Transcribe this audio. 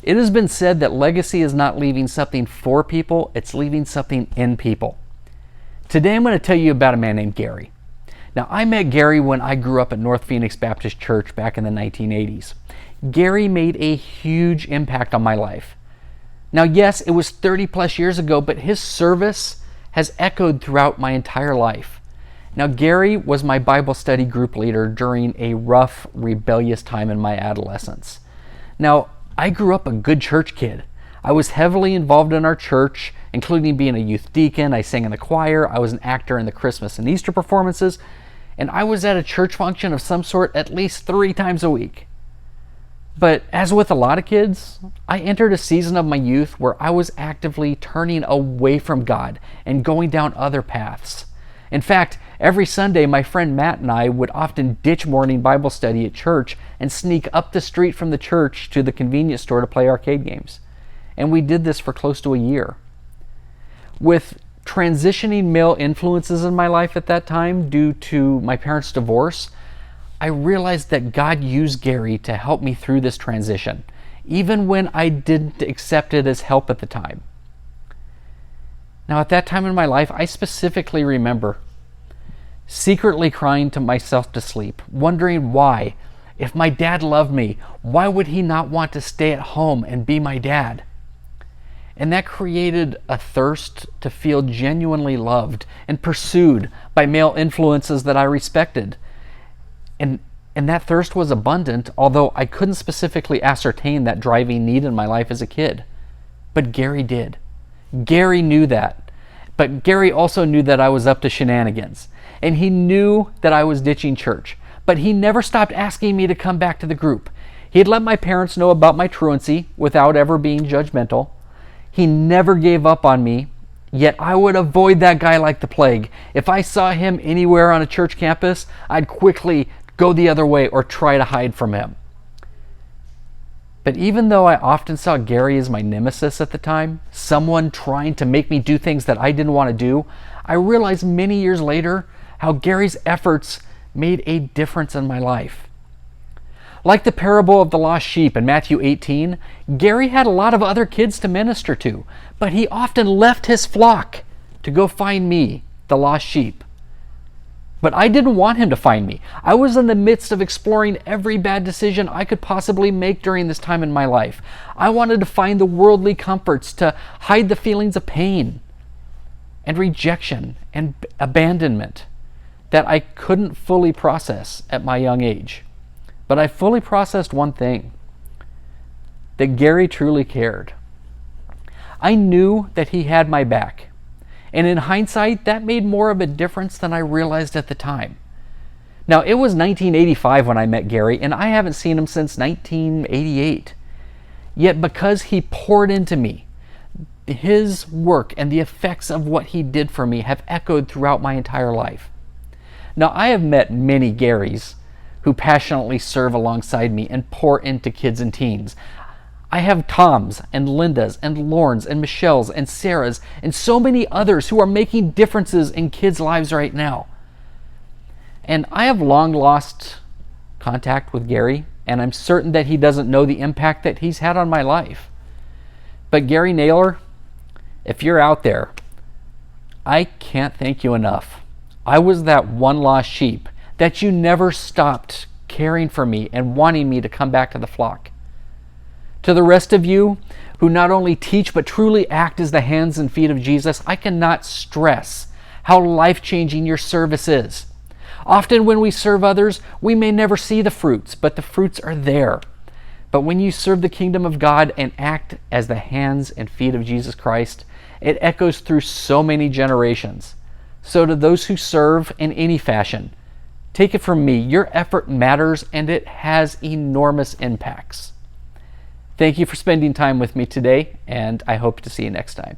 It has been said that legacy is not leaving something for people, it's leaving something in people. Today I'm going to tell you about a man named Gary. Now, I met Gary when I grew up at North Phoenix Baptist Church back in the 1980s. Gary made a huge impact on my life. Now, yes, it was 30 plus years ago, but his service has echoed throughout my entire life. Now, Gary was my Bible study group leader during a rough, rebellious time in my adolescence. Now, I grew up a good church kid. I was heavily involved in our church, including being a youth deacon. I sang in the choir. I was an actor in the Christmas and Easter performances. And I was at a church function of some sort at least 3 times a week. But as with a lot of kids, I entered a season of my youth where I was actively turning away from God and going down other paths. In fact, every Sunday, my friend Matt and I would often ditch morning Bible study at church and sneak up the street from the church to the convenience store to play arcade games. And we did this for close to a year. With transitioning male influences in my life at that time due to my parents' divorce, I realized that God used Gary to help me through this transition, even when I didn't accept it as help at the time. Now, at that time in my life, I specifically remember secretly crying to myself to sleep, wondering why, if my dad loved me, why would he not want to stay at home and be my dad? And that created a thirst to feel genuinely loved and pursued by male influences that I respected. And that thirst was abundant, although I couldn't specifically ascertain that driving need in my life as a kid. But Gary did. Gary knew that. But Gary also knew that I was up to shenanigans. And he knew that I was ditching church. But he never stopped asking me to come back to the group. He'd let my parents know about my truancy without ever being judgmental. He never gave up on me, yet I would avoid that guy like the plague. If I saw him anywhere on a church campus, I'd quickly go the other way or try to hide from him. But even though I often saw Gary as my nemesis at the time, someone trying to make me do things that I didn't want to do, I realized many years later how Gary's efforts made a difference in my life. Like the parable of the lost sheep in Matthew 18, Gary had a lot of other kids to minister to, but he often left his flock to go find me, the lost sheep. But I didn't want him to find me. I was in the midst of exploring every bad decision I could possibly make during this time in my life. I wanted to find the worldly comforts, to hide the feelings of pain and rejection and abandonment that I couldn't fully process at my young age. But I fully processed one thing, that Gary truly cared. I knew that he had my back. And in hindsight, that made more of a difference than I realized at the time. Now, it was 1985 when I met Gary, and I haven't seen him since 1988. Yet because he poured into me, his work and the effects of what he did for me have echoed throughout my entire life. Now, I have met many Garys who passionately serve alongside me and pour into kids and teens. I have Toms and Lindas and Lorns and Michelles and Sarahs and so many others who are making differences in kids' lives right now. And I have long lost contact with Gary, and I'm certain that he doesn't know the impact that he's had on my life. But Gary Naylor, if you're out there, I can't thank you enough. I was that one lost sheep that you never stopped caring for me and wanting me to come back to the flock. To the rest of you who not only teach but truly act as the hands and feet of Jesus, I cannot stress how life-changing your service is. Often when we serve others, we may never see the fruits, but the fruits are there. But when you serve the kingdom of God and act as the hands and feet of Jesus Christ, it echoes through so many generations. So to those who serve in any fashion, take it from me, your effort matters and it has enormous impacts. Thank you for spending time with me today, and I hope to see you next time.